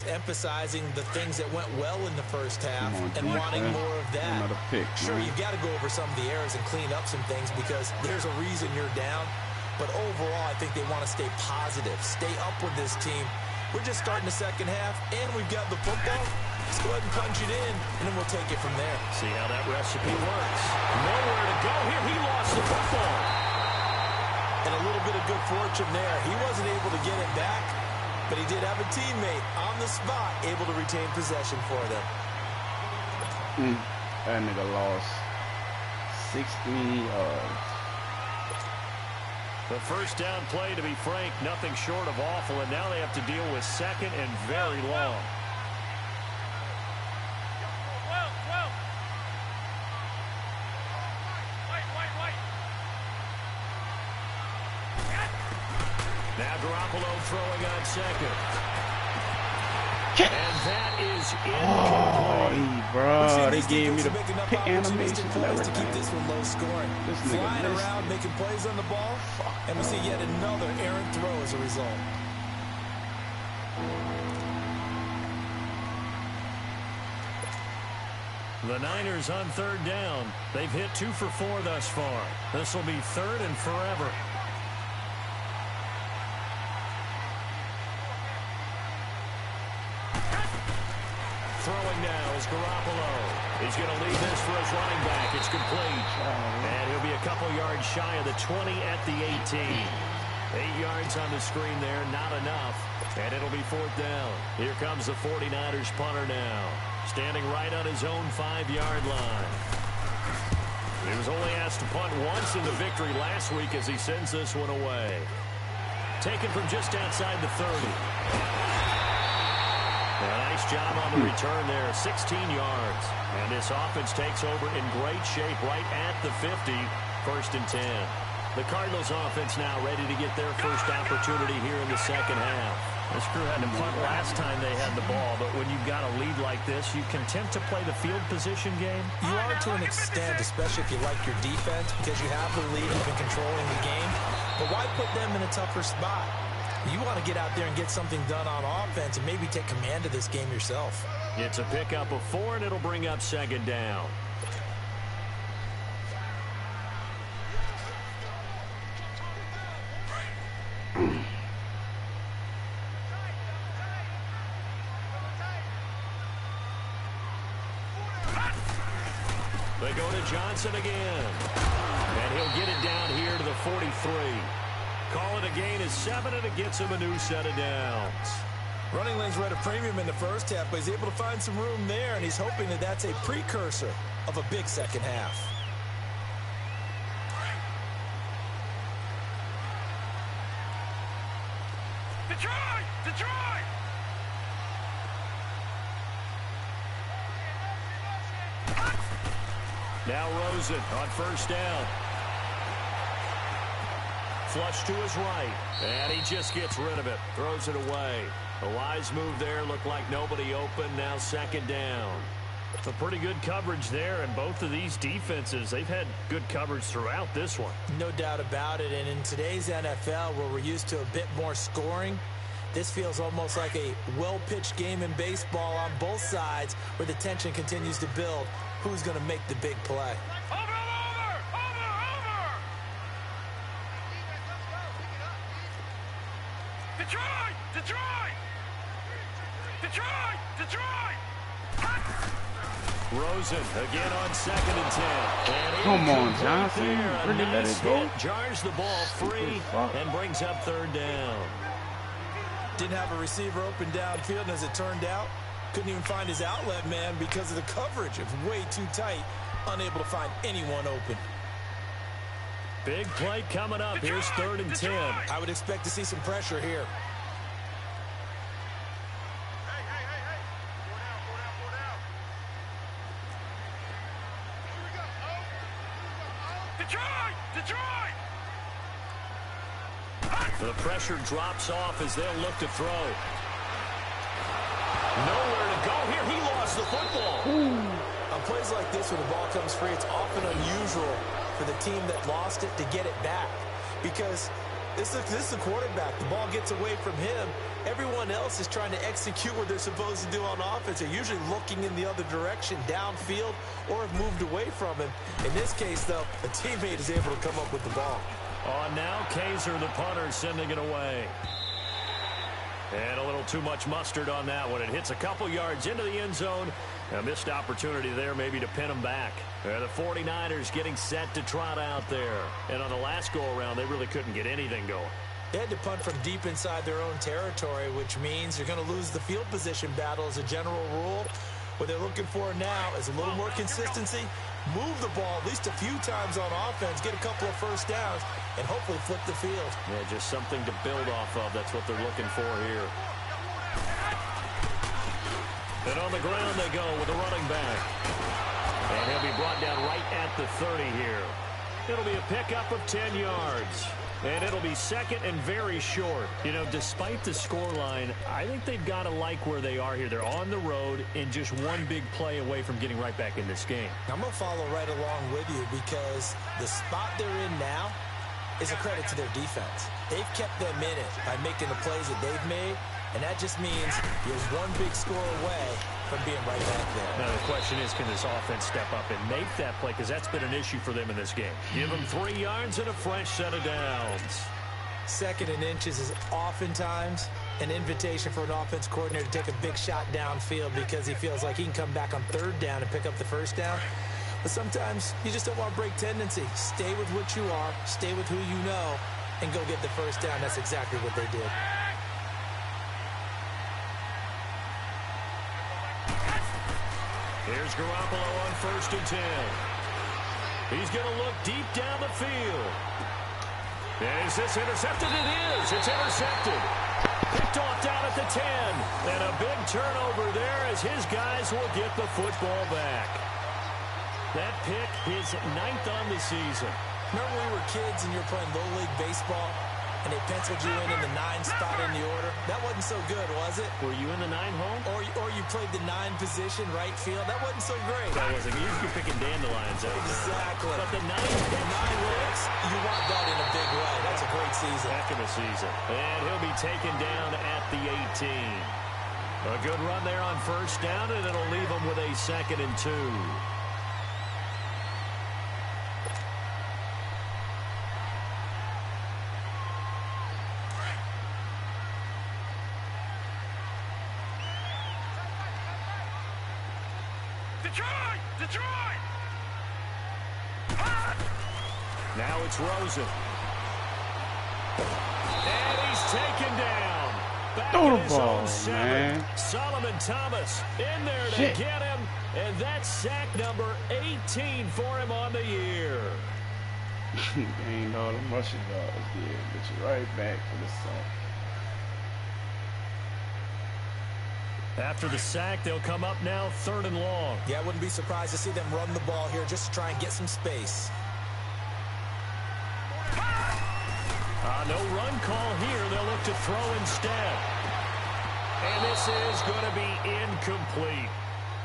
emphasizing the things that went well in the first half and wanting more of that. Sure, you've got to go over some of the errors and clean up some things because there's a reason you're down. But overall, I think they want to stay positive, stay up with this team. We're just starting the second half, and we've got the football. Let's go ahead and punch it in, and then we'll take it from there. See how that recipe works. Nowhere to go here. He lost the football. And a little bit of good fortune there. He wasn't able to get it back, but he did have a teammate on the spot able to retain possession for them. That nigga lost 16 yards. The first down play, to be frank, nothing short of awful, and now they have to deal with second and very long. Now Garoppolo throwing on second. And that is incomplete. Oh, bro, they gave me the pick animation and to everything. keep this one low scoring. Flying around, making plays on the ball, and we see yet another errant throw as a result. The Niners on third down. They've hit 2 for 4 thus far. This will be third and forever. Throwing now is Garoppolo. He's going to lead this for his running back. It's complete. And he'll be a couple yards shy of the 20 at the 18. 8 yards on the screen there, not enough. And it'll be fourth down. Here comes the 49ers punter now. Standing right on his own 5-yard line. He was only asked to punt once in the victory last week as he sends this one away. Taken from just outside the 30. A nice job on the return there, 16 yards. And this offense takes over in great shape right at the 50, first and 10. The Cardinals offense now ready to get their first opportunity here in the second half. This crew had to punt last time they had the ball, but when you've got a lead like this, you content to play the field position game? You are to an extent, especially if you like your defense, because you have the lead, you've been controlling the game. But why put them in a tougher spot? You want to get out there and get something done on offense and maybe take command of this game yourself. It's a pickup of 4, and it'll bring up second down. They go to Johnson again. And he'll get it down here to the 43. Call it a gain of 7, and it gets him a new set of downs. Running lanes were at a premium in the first half, but he's able to find some room there, and he's hoping that that's a precursor of a big second half. Detroit! Now Rosen on first down. Flush to his right, and he just gets rid of it. Throws it away. A wise move there. Looked like nobody open. Now second down. Some pretty good coverage there, and both of these defenses, they've had good coverage throughout this one. No doubt about it, and in today's NFL, where we're used to a bit more scoring, this feels almost like a well-pitched game in baseball on both sides, where the tension continues to build. Who's going to make the big play? Rosen again on second and 10. And come on, Johnson. Really let it go. Jars the ball free and brings up third down. Didn't have a receiver open downfield, and as it turned out, couldn't even find his outlet man because of the coverage. It was way too tight, unable to find anyone open. Big play coming up. Here's third and 10. I would expect to see some pressure here. The pressure drops off as they'll look to throw. Nowhere to go here. He lost the football. On plays like this, when the ball comes free, it's often unusual for the team that lost it to get it back. Because This is the quarterback. The ball gets away from him. Everyone else is trying to execute what they're supposed to do on offense. They're usually looking in the other direction, downfield, or have moved away from him. In this case, though, a teammate is able to come up with the ball. On now, Kaiser, the punter, sending it away. And a little too much mustard on that one. It hits a couple yards into the end zone. A missed opportunity there maybe to pin them back. The 49ers getting set to trot out there. And on the last go-around, they really couldn't get anything going. They had to punt from deep inside their own territory, which means you're going to lose the field position battle as a general rule. What they're looking for now is a little more consistency, move the ball at least a few times on offense, get a couple of first downs, and hopefully flip the field. Yeah, just something to build off of. That's what they're looking for here. And on the ground they go with the running back. And he'll be brought down right at the 30 here. It'll be a pickup of 10 yards. And it'll be second and very short. You know, despite the scoreline, I think they've got to like where they are here. They're on the road and just one big play away from getting right back in this game. I'm going to follow right along with you because the spot they're in now is a credit to their defense. They've kept them in it by making the plays that they've made, and that just means you're one big score away from being right back there. Now the question is, can this offense step up and make that play? Because that's been an issue for them in this game. Give them 3 yards and a fresh set of downs. Second and inches is oftentimes an invitation for an offense coordinator to take a big shot downfield because he feels like he can come back on third down and pick up the first down. But sometimes you just don't want to break tendency. Stay with what you are, stay with who you know, and go get the first down. That's exactly what they did. Here's Garoppolo on 1st and 10. He's going to look deep down the field. And is this intercepted? It is. It's intercepted. Picked off down at the 10. And a big turnover there as his guys will get the football back. That pick is 9th on the season. Remember when we were kids and you were playing Little League Baseball and they penciled you in the 9 spot in the order? That wasn't so good, was it? Were you in the 9 hole? Or you played the 9 position, right field? That wasn't so great. That wasn't. You're picking dandelions out there. Exactly. But the 9 hits, you want that in a big way. That's a great season. Heck of a season. And he'll be taken down at the 18. A good run there on 1st down, and it'll leave him with a 2nd and 2. Detroit! Now it's Rosen. And he's taken down. Back in his own 7. Man. Solomon Thomas in there to get him. And that's sack number 18 for him on the year. Gained all the muscle yards there. Get you right back for the sack. After the sack, they'll come up now 3rd and long. Yeah, I wouldn't be surprised to see them run the ball here just to try and get some space. No run call here. They'll look to throw instead. And this is going to be incomplete.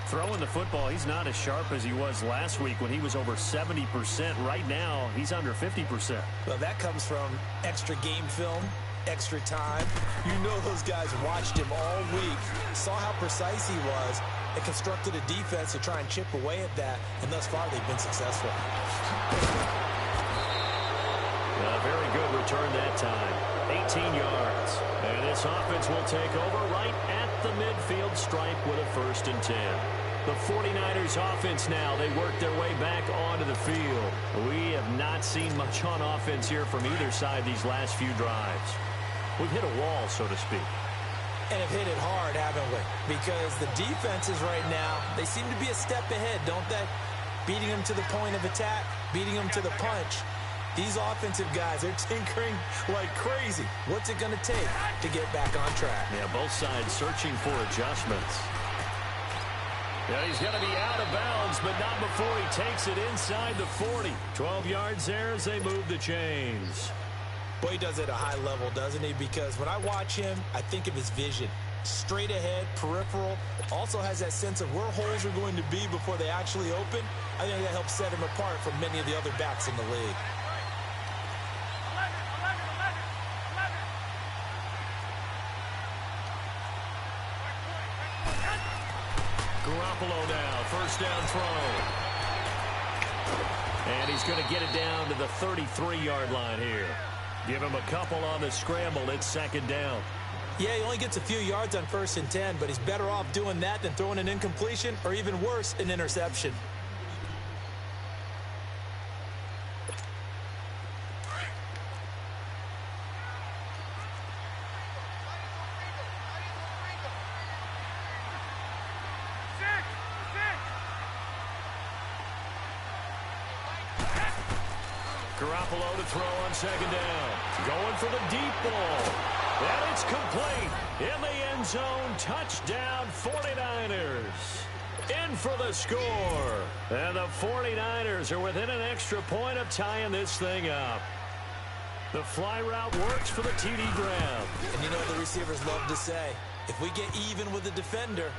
Throwing the football, he's not as sharp as he was last week when he was over 70%. Right now, he's under 50%. Well, that comes from extra game film, extra time. You know those guys watched him all week, saw how precise he was, and constructed a defense to try and chip away at that, and thus far they've been successful. A very good return that time. 18 yards. And this offense will take over right at the midfield stripe with a 1st and 10. The 49ers offense now, they work their way back onto the field. We have not seen much on offense here from either side these last few drives. We've hit a wall, so to speak. And have hit it hard, haven't we? Because the defenses right now, they seem to be a step ahead, don't they? Beating them to the point of attack, beating them to the punch. These offensive guys, they're tinkering like crazy. What's it going to take to get back on track? Yeah, both sides searching for adjustments. Yeah, he's going to be out of bounds, but not before he takes it inside the 40. 12 yards there as they move the chains. Boy, he does it at a high level, doesn't he? Because when I watch him, I think of his vision. Straight ahead, peripheral. Also has that sense of where holes are going to be before they actually open. I think that helps set him apart from many of the other backs in the league. Garoppolo now, first down throw. And he's going to get it down to the 33-yard line here. Give him a couple on the scramble. It's second down. Yeah, he only gets a few yards on 1st and 10, but he's better off doing that than throwing an incompletion or even worse, an interception. Garoppolo to throw on second down. Going for the deep ball. And it's complete. In the end zone. Touchdown 49ers. In for the score. And the 49ers are within an extra point of tying this thing up. The fly route works for the TD grab. And you know what the receivers love to say? If we get even with the defender,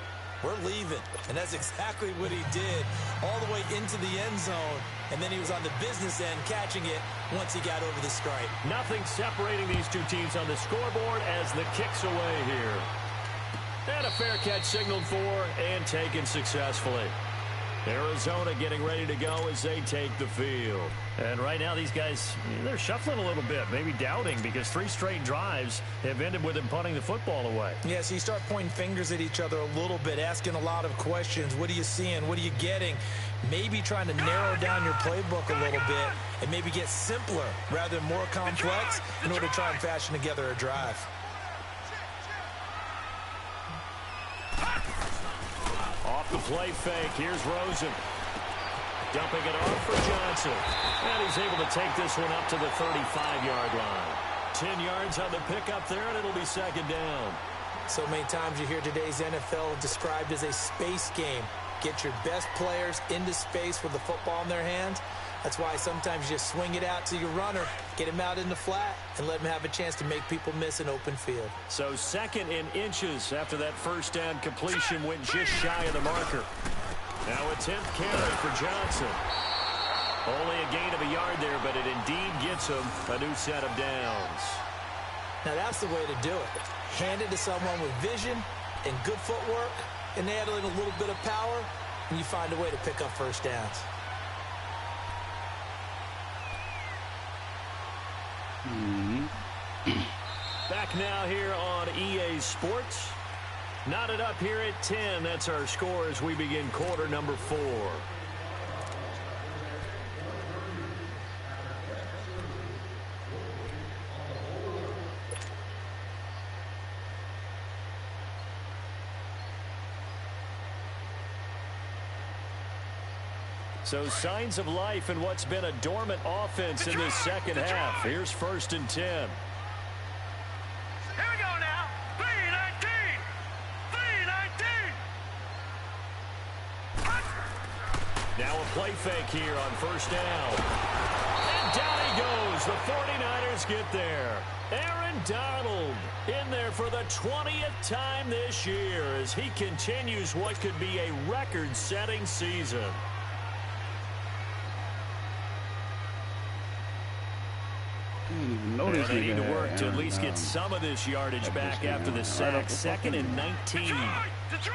we're leaving. And that's exactly what he did all the way into the end zone. And then he was on the business end catching it once he got over the stripe. Nothing separating these two teams on the scoreboard as the kick's away here. And a fair catch signaled for and taken successfully. Arizona getting ready to go as they take the field. And right now these guys, they're shuffling a little bit, maybe doubting, because 3 straight drives have ended with them punting the football away. Yeah, so you start pointing fingers at each other a little bit, asking a lot of questions. What are you seeing? What are you getting? Maybe trying to narrow down your playbook a little bit and maybe get simpler rather than more complex in order to try and fashion together a drive. Off the play fake, here's Rosen. Dumping it off for Johnson. And he's able to take this one up to the 35-yard line. 10 yards on the pickup there, and it'll be second down. So many times you hear today's NFL described as a space game. Get your best players into space with the football in their hands. That's why sometimes you just swing it out to your runner, get him out in the flat, and let him have a chance to make people miss an open field. So 2nd and inches after that first down completion went just shy of the marker. Now a 10th carry for Johnson. Only a gain of a yard there, but it indeed gets him a new set of downs. Now that's the way to do it. Hand it to someone with vision and good footwork, and add in a little bit of power, and you find a way to pick up first downs. Back now here on EA Sports. Knotted up here at 10. That's our score as we begin quarter number 4. So signs of life in what's been a dormant offense in this second half. Here's 1st and 10. Here we go now. 3-19. 3-19. Now a play fake here on first down. And down he goes. The 49ers get there. Aaron Donald in there for the 20th time this year as he continues what could be a record-setting season. And they need to work to at least get some of this yardage back after the sack. 2nd and 19. Detroit!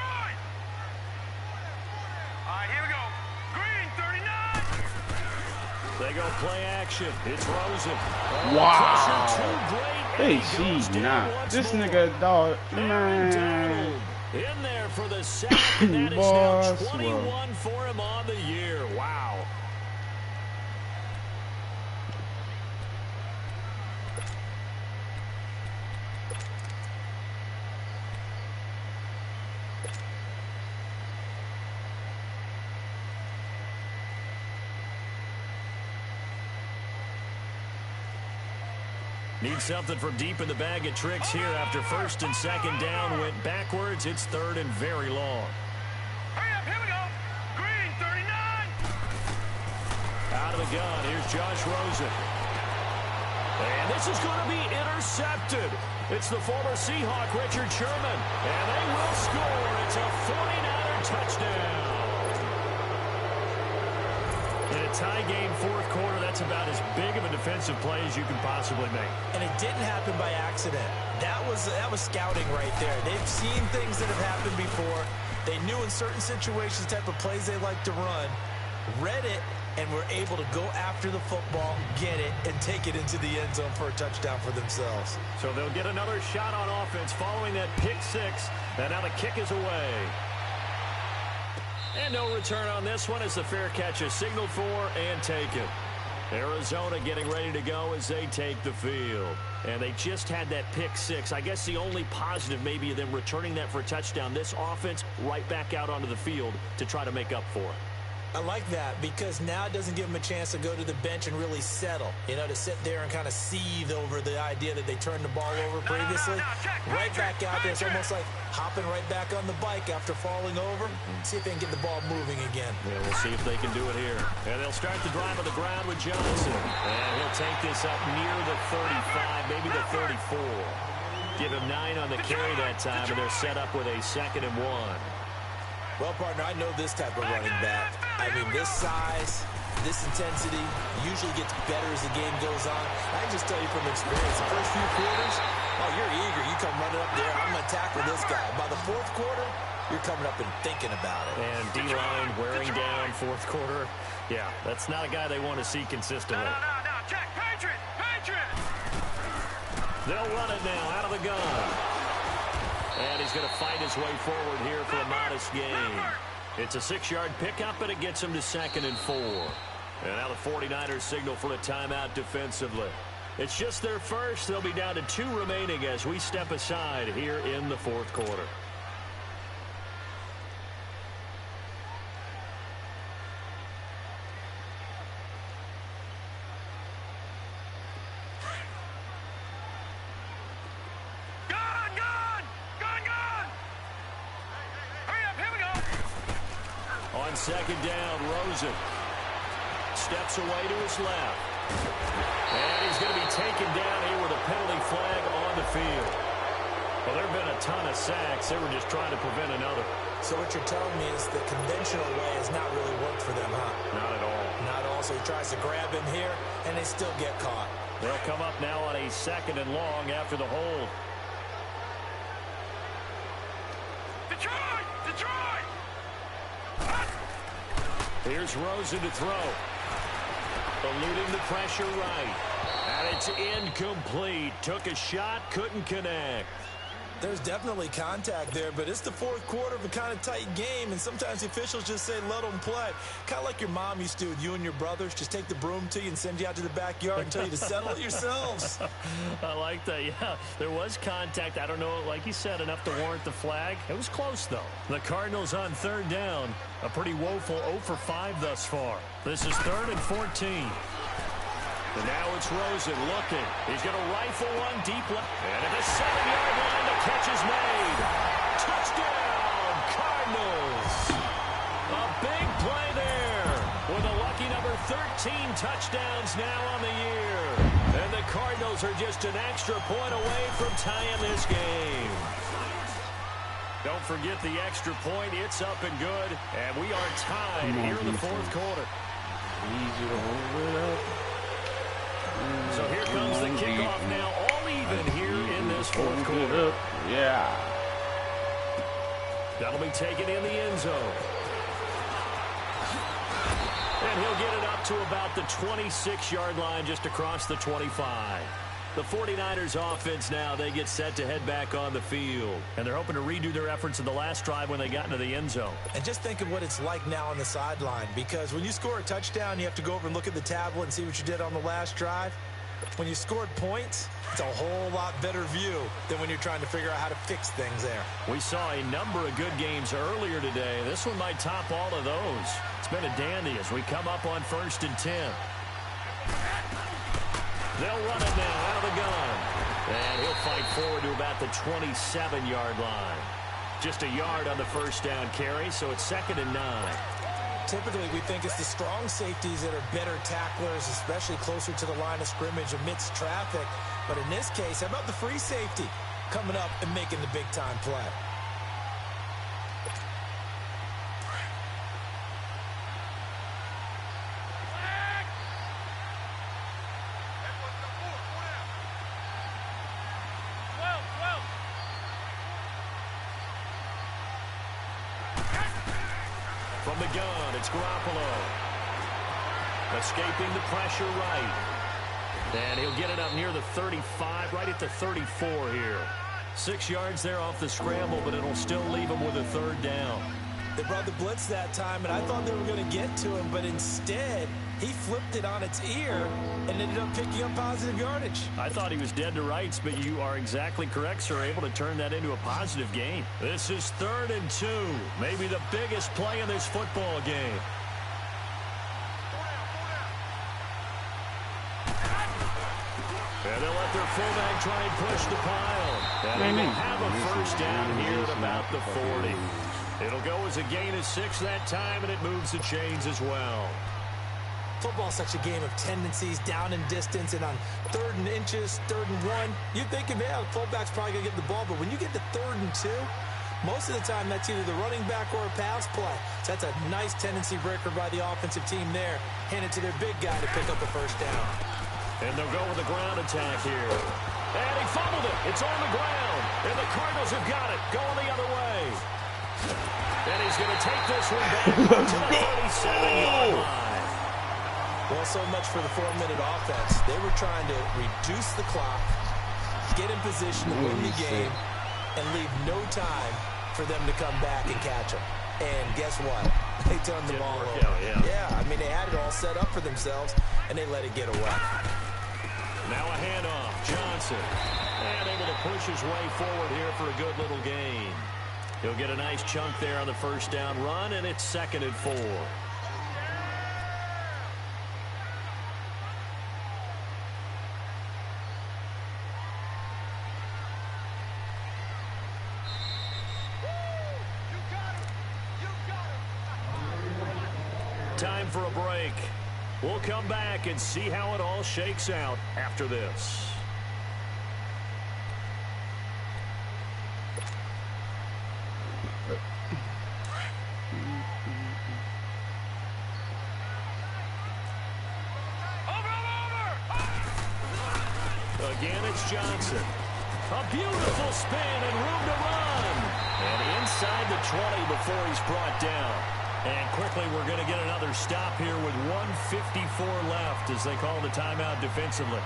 All right, here we go. Green, 39. They go play action. It's Rosen. Wow. Hey, she's not. This nigga, dog, man. In there for the sack, and that is now 21 for him on the year. Wow. Need something from deep in the bag of tricks here after 1st and 2nd down. Went backwards. It's 3rd and very long. Hurry up, here we go. Green, 39. Out of the gun. Here's Josh Rosen. And this is going to be intercepted. It's the former Seahawk, Richard Sherman. And they will score. It's a 49er touchdown. In a tie game, 4th quarter, that's about as big of a defensive play as you can possibly make. And it didn't happen by accident. That was scouting right there. They've seen things that have happened before. They knew in certain situations the type of plays they like to run, read it, and were able to go after the football, get it, and take it into the end zone for a touchdown for themselves. So they'll get another shot on offense following that pick six, and now the kick is away. And no return on this one as the fair catch is signaled for and taken. Arizona getting ready to go as they take the field. And they just had that pick six. I guess the only positive maybe of them returning that for a touchdown. This offense right back out onto the field to try to make up for it. I like that because now it doesn't give them a chance to go to the bench and really settle. You know, to sit there and kind of seethe over the idea that they turned the ball over previously. Right back out there. It's almost like hopping right back on the bike after falling over. See if they can get the ball moving again. Yeah, we'll see if they can do it here. And they'll start the drive on the ground with Johnson. And he'll take this up near the 35, maybe the 34. Give him 9 on the carry that time, and they're set up with a 2nd and 1. Well, partner, I know this type of running back. I mean, this size, this intensity usually gets better as the game goes on. I can just tell you from experience, the first few quarters, oh, you're eager. You come running up there. I'm going to tackle this guy. By the 4th quarter, you're coming up and thinking about it. And D-line wearing down 4th quarter. Yeah, that's not a guy they want to see consistently. No, check, Patriot! They'll run it now out of the gun. And he's going to fight his way forward here for a modest gain. It's a 6-yard pickup, but it gets him to 2nd and 4. And now the 49ers signal for a timeout defensively. It's just their first. They'll be down to 2 remaining as we step aside here in the 4th quarter. On 2nd down, Rosen steps away to his left. And he's going to be taken down here with a penalty flag on the field. Well, there have been a ton of sacks. They were just trying to prevent another. So what you're telling me is the conventional way has not really worked for them, huh? Not at all. Not at all. So he tries to grab him here, and they still get caught. They'll come up now on a 2nd and long after the hold. Detroit! Here's Rosen to throw. Eluding the pressure right. And it's incomplete. Took a shot, couldn't connect. There's definitely contact there, but it's the 4th quarter of a kind of tight game, and sometimes the officials just say, let them play. Kind of like your mom used to with you and your brothers. Just take the broom to you and send you out to the backyard and tell you to settle it yourselves. I like that, yeah. There was contact. I don't know, like you said, enough to warrant the flag. It was close, though. The Cardinals on 3rd down. A pretty woeful 0 for 5 thus far. This is 3rd and 14. And now it's Rosen looking. He's going to rifle one deep left. And at the 7-yard line, the catch is made. Touchdown, Cardinals. A big play there with a lucky number 13 touchdowns now on the year. And the Cardinals are just an extra point away from tying this game. Don't forget the extra point. It's up and good. And we are tied here in the 4th quarter. Easy to hold it up. So here comes the kickoff now, all even here in this 4th quarter. Yeah. That'll be taken in the end zone. And he'll get it up to about the 26-yard line, just across the 25. The 49ers offense now, they get set to head back on the field. And they're hoping to redo their efforts in the last drive when they got into the end zone. And just think of what it's like now on the sideline, because when you score a touchdown, you have to go over and look at the tablet and see what you did on the last drive. When you scored points, it's a whole lot better view than when you're trying to figure out how to fix things there. We saw a number of good games earlier today. This one might top all of those. It's been a dandy as we come up on 1st and 10. They'll run it now out of the gun. And he'll fight forward to about the 27-yard line. Just a yard on the 1st down carry, so it's 2nd and 9. Typically, we think it's the strong safeties that are better tacklers, especially closer to the line of scrimmage amidst traffic. But in this case, how about the free safety coming up and making the big-time play? From the gun, it's Garoppolo. Escaping the pressure right. And he'll get it up near the 35, right at the 34 here. 6 yards there off the scramble, but it'll still leave him with a third down. They brought the blitz that time, and I thought they were going to get to him, but instead, he flipped it on its ear and ended up picking up positive yardage. I thought he was dead to rights, but you are exactly correct, sir. Able to turn that into a positive gain. This is 3rd and 2. Maybe the biggest play in this football game. And they'll let their fullback try and push the pile. And they have a first down here at about the 40. It'll go as a gain of 6 that time, and it moves the chains as well. Football's such a game of tendencies, down and distance, and on 3rd and inches, 3rd and 1, you're thinking, yeah, the fullback's probably going to get the ball. But when you get to 3rd and 2, most of the time that's either the running back or a pass play. So that's a nice tendency breaker by the offensive team there. Hand it to their big guy to pick up a first down. And they'll go with a ground attack here. And he fumbled it. It's on the ground. And the Cardinals have got it. Going the other way. And he's going to take this one back to the 37-yard line. Well, so much for the 4-minute offense. They were trying to reduce the clock, get in position to win the game, and leave no time for them to come back and catch them. And guess what? They turned the ball over. Yeah, I mean, they had it all set up for themselves, and they let it get away. Now a handoff. Johnson. And able to push his way forward here for a good little gain. He'll get a nice chunk there on the first down run, and it's 2nd and 4. Time for a break. We'll come back and see how it all shakes out after this. Again, it's Johnson. A beautiful spin and room to run. And inside the 20 before he's brought down. And quickly, we're going to get another stop here with 1:54 left as they call the timeout defensively.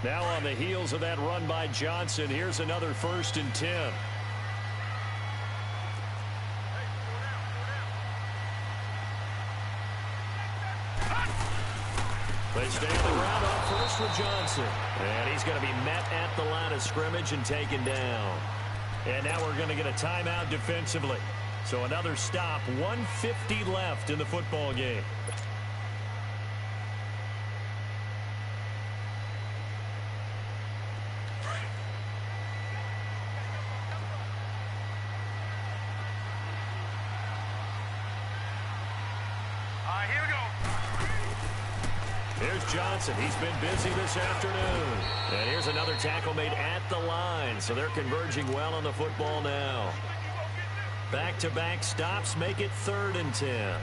Now on the heels of that run by Johnson, here's another 1st and 10. They stay on the ground on first with Johnson. And he's going to be met at the line of scrimmage and taken down. And now we're going to get a timeout defensively. So another stop, 1:50 left in the football game. Johnson, he's been busy this afternoon. And here's another tackle made at the line, so they're converging well on the football now. Back-to-back stops make it 3rd and 10.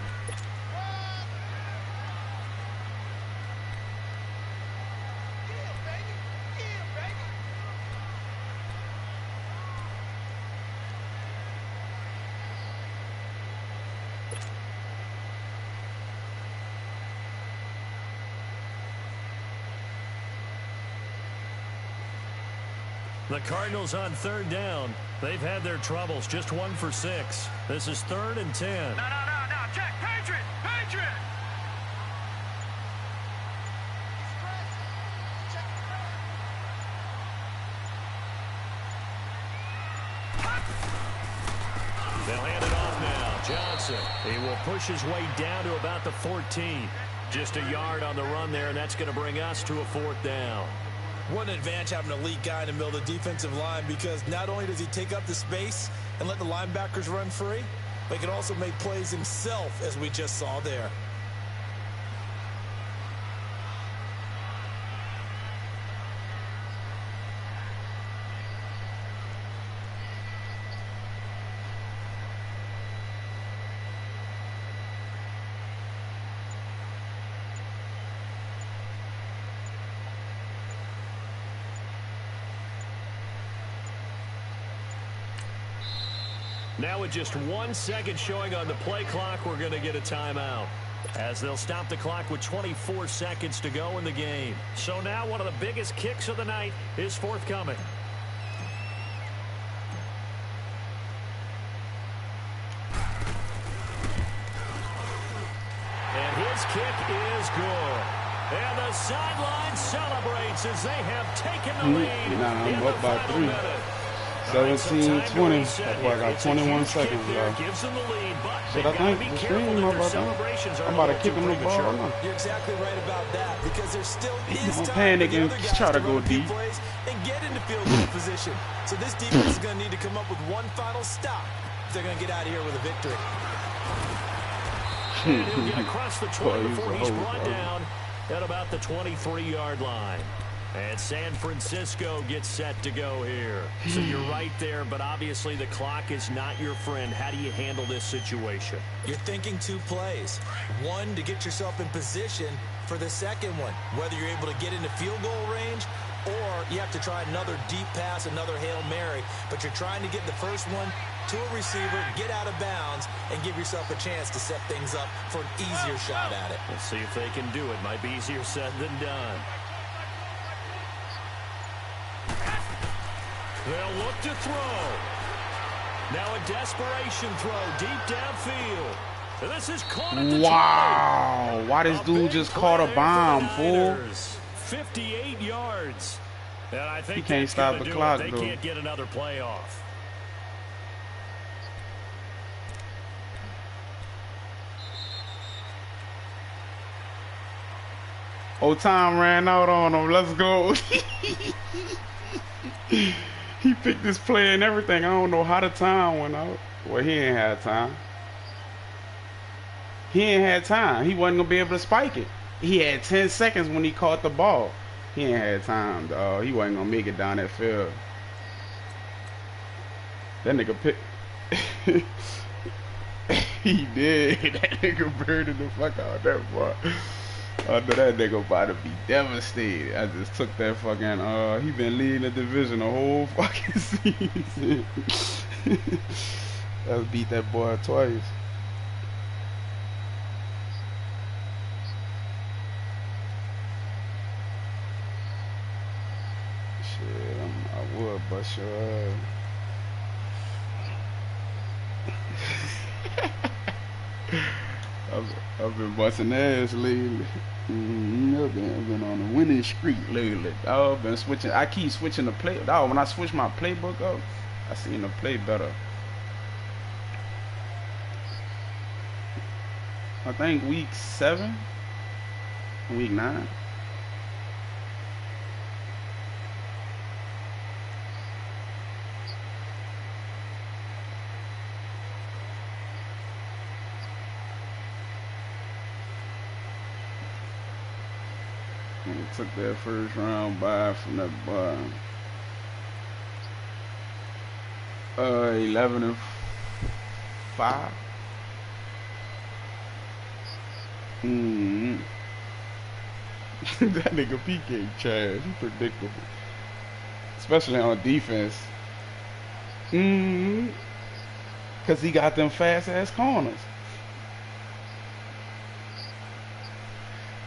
The Cardinals on 3rd down. They've had their troubles. Just 1 for 6. This is 3rd and 10. No. Check. Patriot. They'll hand it off now. Johnson. He will push his way down to about the 14. Just a yard on the run there, and that's going to bring us to a 4th down. What an advantage having an elite guy in the middle of the defensive line, because not only does he take up the space and let the linebackers run free, but he can also make plays himself, as we just saw there. Now with just 1 second showing on the play clock, we're going to get a timeout, as they'll stop the clock with 24 seconds to go in the game. So now one of the biggest kicks of the night is forthcoming. And his kick is good. And the sideline celebrates as they have taken the lead. I'm up by 3. 17-20. That boy got 21 seconds left. Shit, I think the screen I'm about to kick him the ball. You're exactly right about that, because there still is Don't time panic and try to go deep and get into field goal position. So this defense is going to need to come up with one final stop if they're going to get out of here with a victory. And he'll get across the 20 before he's brought down at about the 23-yard line. And San Francisco gets set to go here. So you're right there, but obviously the clock is not your friend. How do you handle this situation? You're thinking 2 plays. One, to get yourself in position for the second one, whether you're able to get into field goal range or you have to try another deep pass, another Hail Mary. But you're trying to get the first one to a receiver, get out of bounds, and give yourself a chance to set things up for an easier shot at it. We'll see if they can do it. Might be easier said than done. They'll look to throw. Now a desperation throw deep downfield. This is caught at the wow. Why this dude just caught a bomb, fool? 58 yards. And I think he can't stop the clock, though. They can't get another play off. Oh, time ran out on him. Let's go. He picked this play and everything. I don't know how the time went out. Well, he ain't had time. He ain't had time. He wasn't going to be able to spike it. He had 10 seconds when he caught the ball. He ain't had time, dog. He wasn't going to make it down that field. That nigga picked. He did. That nigga buried the fuck out that boy. I know that nigga about to be devastated. I just took that fucking, he been leading the division the whole fucking season. I beat that boy twice. Shit, I would bust your ass. I've been busting ass lately. I've been on a winning streak lately. I've been switching. I keep switching the play. Dog, when I switch my playbook up, I seen the play better. I think week 7, week 9. Took that first round bye from that boy. 11-5. That nigga PK trash. He predictable, especially on defense. Cause he got them fast ass corners.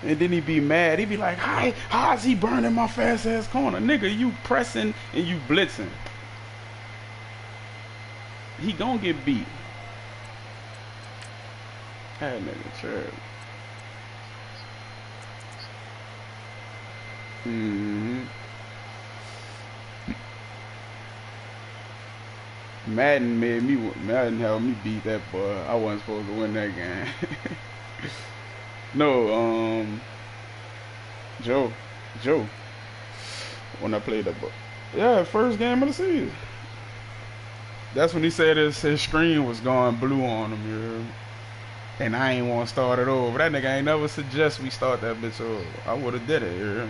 And then he be mad. He be like, how is he burning my fast ass corner? Nigga, you pressing and you blitzing. He gonna get beat. That nigga trash. Madden helped me beat that boy. I wasn't supposed to win that game. No, Joe, when I played that book. Yeah, first game of the season. That's when he said his screen was going blue on him, you heard? And I ain't want to start it over. That nigga ain't never suggest we start that bitch over. I would have did it, you heard?